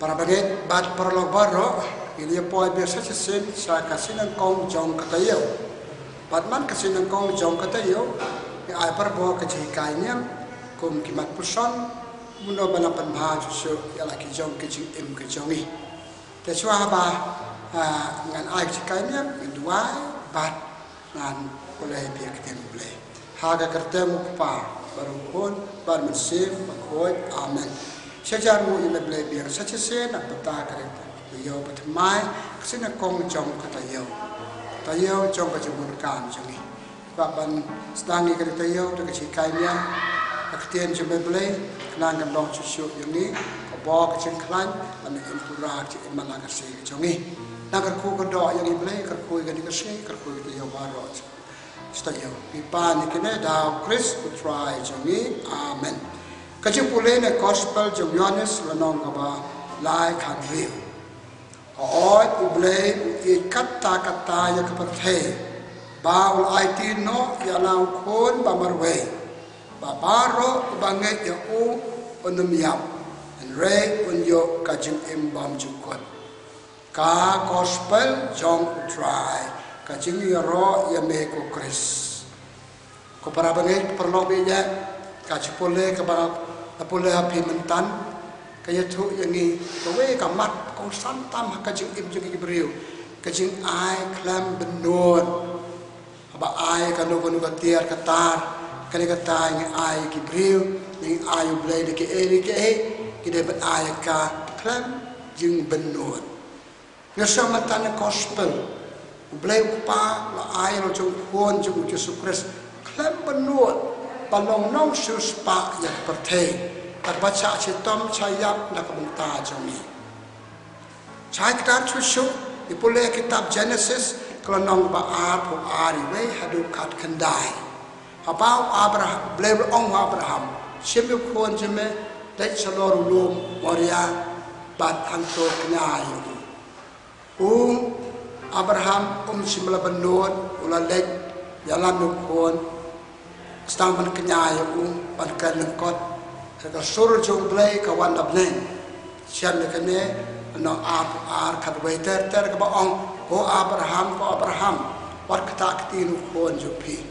para baget bat perlo baro ini poi biasa sen sa kasinan kong jong katayo batman kasinan kong jong katayo ai perbo kejikainya kum kimat puson muno banapan bha su ya laki jong kejing em kejongi teswa ba ngan ai kejikainya dua bat ngan oleh biak tem boleh haga kertemu pa baru pun bar mesim bakoi amen sejarah mu ini boleh biar saja sen nak peta kereta yo pertama kesini kong jong kata yo jong kejumur kan jongi baban sedang ni kereta yo dengan cikainya aktian cuma boleh kenang kandong cucu yang ni kebok kecing kelan ane impura cik mana kasih jongi nak kerku kedok yang ni boleh kerku yang ni kasih kerku itu yo baru setelah yo pipa ni kena dah Chris utrai jongi amen kecil pulih ni gospel jong Yohanes lanong kaba lai kan real oi ublei i kata-kata yang kepercaya baul IT no ya lau kon bamarwe babaro bangai ya u onumyam and re unyo kajing embam jukot ka gospel jong utrai kajing yoro ya meko Chris ko para bangai perlobinya kajipole ke ba apole api mentan kaya tu yang ni kowe kamat kau santam kajing im jeng ibriu kajing ai klam benur aba ai kanu katiar katar kali katai ni ai ibriu ni ai blai de ke kide bet ai ka klam jeng benur ngasa matan gospel blai pa la ai lo jong pon jeng Yesus Kristus klam benur balong nong suspa yang pertei terbaca citom sayap nak bentar jongi. Saya kita cucuk ipuleh kitab Genesis kalau nong baar pu ariwe hadu kat kendai. Abau Abraham beliau ong Abraham siapa kuan jeme dek seluruh lum Moria bat hantu kenyai. Abraham simla benur ulalek jalan kuan stang ban kenyai ban kelengkot kalau suruh jom belai kawan dah belai, siapa kene no ar kadway ter ke baong ko Abraham, war kata ketinu kuan jupi,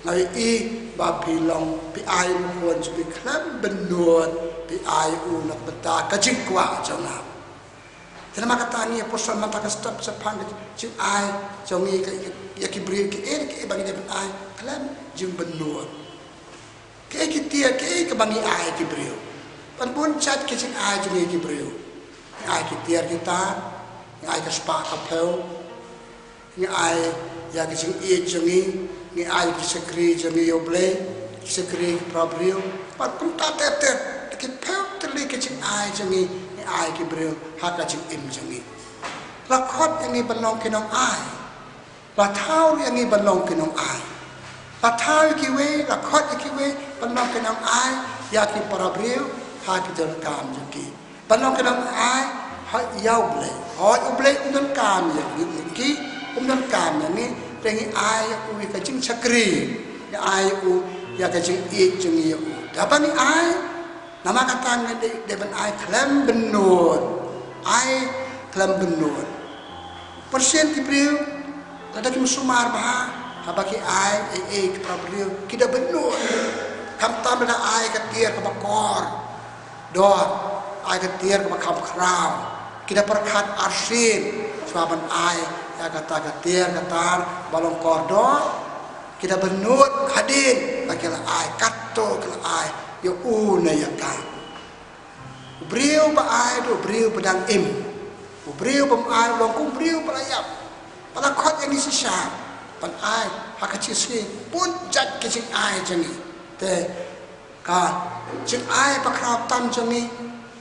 ngai i bapi long pi ai kuan jupi klam benut pi ai nak beta kajik kwa jona. Terima kata ni posan mata kastap sepang jing ai jongi ya kibri ke bagi dia ai klam jing benut. Kaya kita kebangi ai kibriu, panpun cat kecing ai jadi kibriu, ai kita ai kespa kapel, ni ai ya kecing i jongi, ni ai kisekri jongi yoble, kisekri prabriu, panpun tak ter, kipel terli kecing ai jongi, ni ai kibriu, hak kecing im jongi. Lakot yang ni belong kenong ai, latau yang ni belong kenong ai. Pathal kiwe, lakot kiwe, panong kenang ai, yaki parabriu, haki terkam juki. Panong kenang ai, hak yau ble, hak uble undan kam yaki, undan kam yani, rengi ai uwi kacing sakri, ya ai u ya kacing ik jengi u. Dapat ni ai, nama kata ni depan ai klam benur, ai klam benur. Persen kibriu, ada kim sumar bah. Bagi ai keprabriu kita benur kam tam na ai ketir ke bakor dor ai ketir ke bakam kraw kita perkat arsin saban ai ya kata ketir katar balong kordor kita benur hadin bagi ai katto ke ai yo una ya ka briu ba ai do briu pedang im briu pem ai long kum briu perayap pada khot yang disisa pan ai hakacik sini pun jat kecing ai jengi te ka cing ai pakrap tam jengi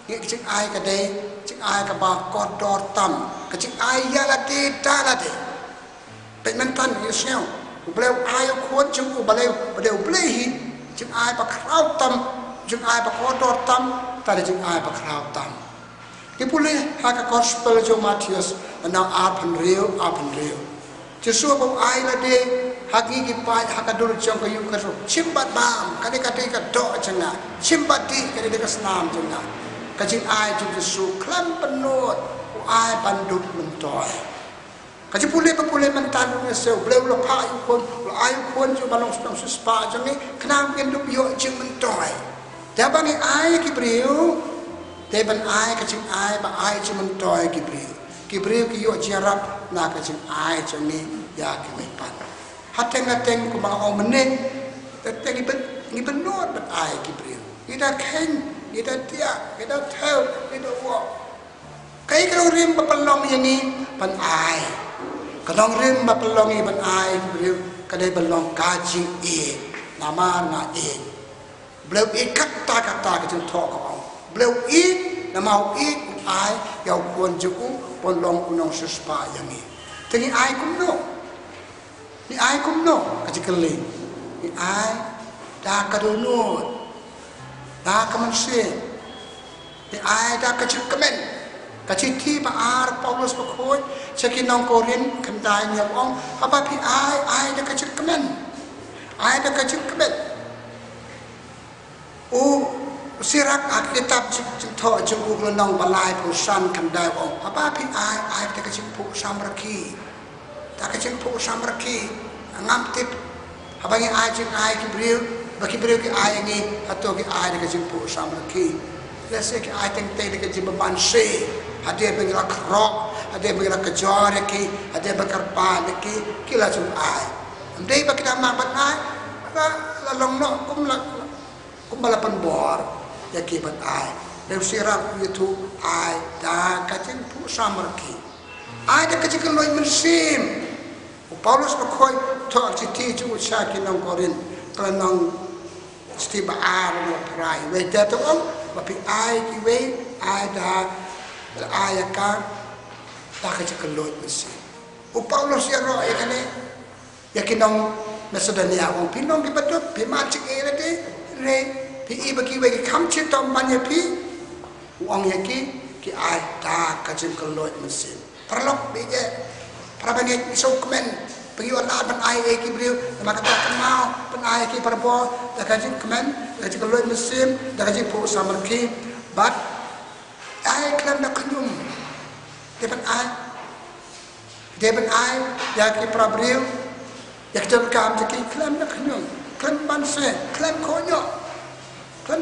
ngi kecing ai kadai cing ai ka ba kodor tam kecing ai ya la de ta la de pe mentan yesel ubleu ai khon cing ubleu bedeu blehi cing ai pakrap tam cing ai pakodor tam ta de cing ai pakrap tam kipule haka gospel jo Matius na apan real Jesua bau ai la de hagi ki pa hakadur jong kayu kaso chimbat bam kade kade ka do changa chimbat di kade de kasnam changa kajing ai ju kesu klam penut ai bandut mentoy kajing pulih mentan ngeseu bleu lo pa yu kon lo ayu kon ju balong stong spa jangi kenang kendup yo jing mentoy dia bangi ai ki breu dia ban ai kajing ai ba ai ju mentoy ki breu ki yo jarap na kajing ai jangi ya ki mepan hateng ko mga omenek teteng ni benot bat ai ki breu ida ken ida dia ida tel ida wo kai kalau rim bapalong yani pan ai kalau rim bapalong i pan ai ki breu kadai balong kajing nama na bleu kata ka jeng thok ko bleu nama ai yau kuan juku polong unong suspa yani tengi ai kumno ni ai kumno kajikeli ni ai da kadonot da kamanse ni ai da kajikemen kajiti pa ar Paulus pa khoi sakinong Korin kandai niya ong apa pi ai da kajikemen ai da kajikemen u sirak akitab tho jung nong balai pusan kandai ong apa pi ai da kajimpu samraki ta kajimpu samraki ngam tip abangi ai jing ai ki bril baki bril ki ai ngi atau ki ai da kajimpu samraki lese ki ai teng te da kajim banse ade bengila krok ade bengila kejor ki ade bakar pa ki kila jung ai ndai baki da ma ban ai la long no kum balapan bor ya ki bat ai dem sirak itu ai da kajimpu samraki ai da kajikal loy mensim Paulus berkoi tok citi ju sakin nang Korin kelenong stiba ar no prai we dato om tapi ai ki we ai da ai ka ta ka loy mensim Paulus ya ro ekane yakin nang Macedonia om pinong ki badot pi macik de re pi ibaki we ki kam chit tom banya pi uang yaki ki ai ta ka loy mensim perlok beje Prabangi isok men pergi orang ban ai ki beliau maka tak kenal ban ai ki perbo dah kaji kemen kaji keluar mesin dah kaji pu samarki bat ai klan nak kenyum depan ai ya ki prabrio ya ki kam ki klan nak kenyum klan banse klan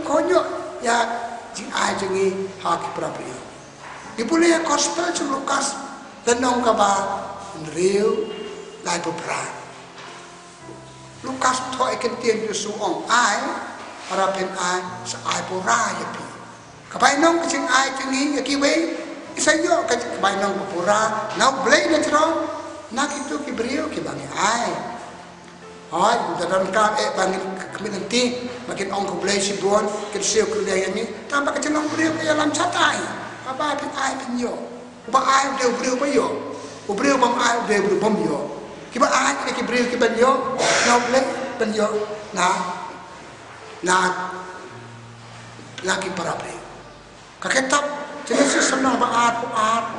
konyo ya jing ai jengi ha ki prabrio dipulih gospel cu Lukas lenong ka ba real lai popra Lukas tho ikan tien Yesu ong ai harapin ai sa ai pora ya pi kapai nong kaching ai tingi ya ki we isayo kapai nong pora now blay na tro na kitu ki brio ki bangi ai ai dalam ka bangin kami nanti makin ong ko blay si bon ket seo ku dia ni tambah kaching ong brio ki alam chatai apa pin ai pin yo ba ai de brio ba yo Ubreu bam ai de bru bam yo kiba ai ki breu ki ban yo no blek ban yo na ki para breu ka ketap jenis senang ba art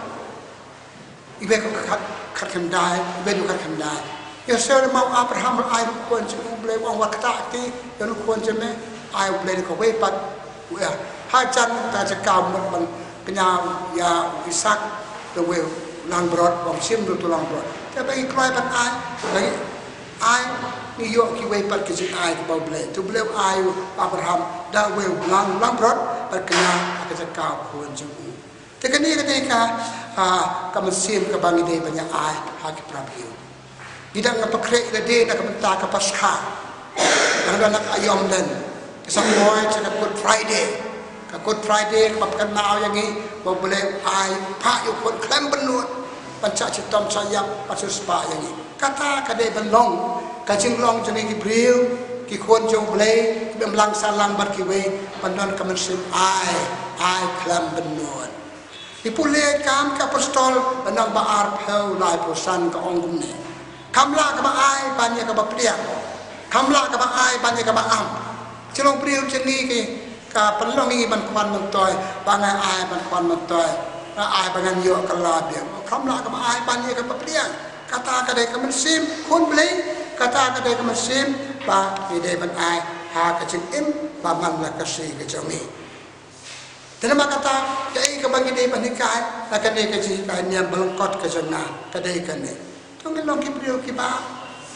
ibe ko khat khandai ibe du khat khandai yo sel mau Abraham ai ko ju bleu wang wakta ti yo ko jeme ai bleu ko we pat ya ha chan ta ja ka mo ban kenya ya Isak the will lang brot bang sim do tulang brot tapi kloi ban ai bagi ai ni yo ki we pat ki ai ki ba ble tu ble ai Abraham da we lang brot par kena ka ka ko ju te kani ka ka sim ka bang ide banya ai ha ki prabio didang ka pakre ide de na ka ta ka pascha ang nak ayom den sa moy sa Good Friday ka Good Friday kapkan nao yang ni boleh ai pa yu kon klem benut panca citom sayap pasus pa yang ni kata kadai benlong kajing long jeni ki bril ki kon jong blay bemlang salang bar ki we pandon kamen ai klem benut dipule kam ka apostol benang ba ar pheu lai posan ka ong gum ne kamla ka ba ai banya ka ba priang kamla ka ba ai banya ka ba am cilong bril jeni ki ka pelong ini ban kwan mentoy bangai ai ban kwan mentoy ai bangan yo kala biang kamla ka ai ban ye ka papriang kata ka dai ka mensim kun blei kata ka dai ka mensim ba ni dai ban ai ha ka chin im ba man la ka si ka jomi Terima kata kei ke bagi dia panikai nak kene ke ji kai niam belengkot ke jena kadai kene. Tong long ki brio ki ba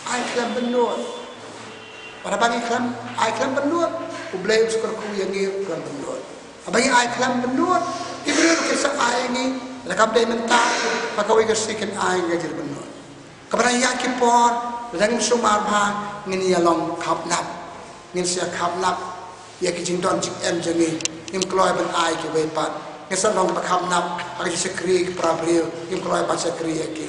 ai klam benut. Pada bagi klam ai klam benut u blai uskor ku yang ni klam benut. Bagi ai klam benut ki brio ke sa ai ni la kam dai menta pakawi ke siken ai ngajir benut. Kepada ya ki por dan sumar bha ngin ya long khap nap. Ngin sia khap nap ya ki jing don jik em jengi. Nim keluar ben ai ke wepat ngesal long bakam nap agi sekri ke prabrio nim keluar ba sekri aki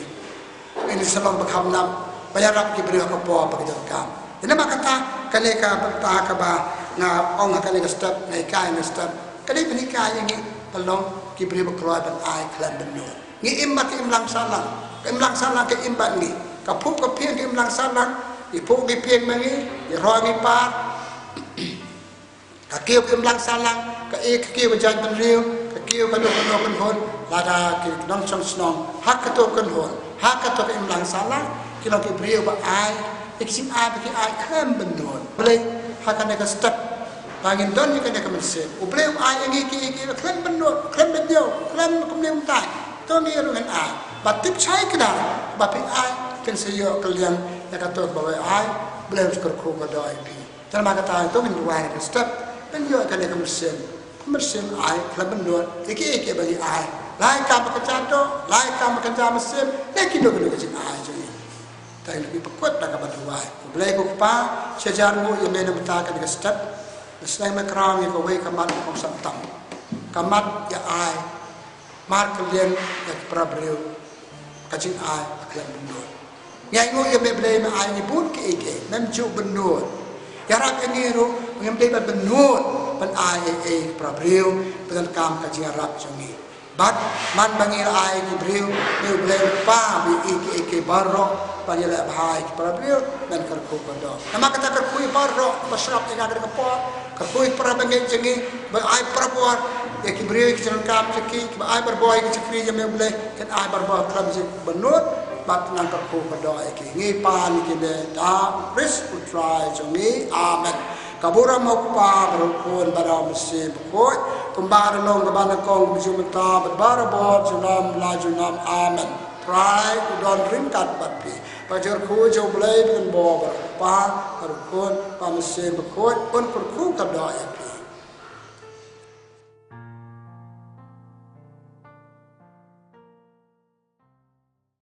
ini salong bakam nap bayarap ki brio ko po ba ke kam ina makata kale ka ta ka ba na ong kale ka step na kai na step kale ben kai yang ni pelong ki brio keluar ben ai klan ben no ngi imba ki imlang salang ke imba ni ka pu ka pieng ki imlang salang ipu ki pieng mangi i ro ngi pa kakiu kemblang salang, kakiu berjalan penriu, kakiu kanu hon, lada ki nong song snong, hak katu hon, hak katu kemblang salang, kilo ki beriu ba ai, iksim ai bagi ai kem benun, boleh hak kena ke step, bangin don ni kena ke mesin, boleh ai yang iki kem benun, kem benyo, kem kumlem tai, tu ni rungan ai, batip cai kena, bapi ai, kan seyo kalian yang katu bawa ai, boleh uskor ku kadai pi, jangan kata itu min buat ke step. Benyo kene kemesin ai kala benduan iki bagi ai lai kam kecado lai kam kerja mesin neki do ke ai jadi tai lebih pekut dah ka banduai boleh ko pa sejarmu yang mena metakan ke step selain makram yang kowe kamat ko santam kamat ya ai mar kalian ya prabreu kacing ai kala benduan nyai ngo yang boleh ai ni pun ke iki mem ju benduan Yarab engiru mengambil benut pen ai prabriu pen kam kaji Arab jungi. Bat man bangir ai ki briu meu blem pa bi iki barro panjala bhai prabriu dan karku kodo. Nama kata karku barro basrap ina ke po karku prabangi jungi ba ai prabuar ya ki briu ki kam chiki ba ai barboy ki chikri je meu blem kan ai barbo kram je benut bat nan karku kodo iki ngi pa ni ki le da ris utrai jungi amen. Kabura mokpa berukun pada mesin pokok kembali long ke bana kong bijumta berbara bot junam la junam amen try udon ringkat bapi pajar ku jo blai ben bo berpa berukun pa mesin pokok pun kurku kada api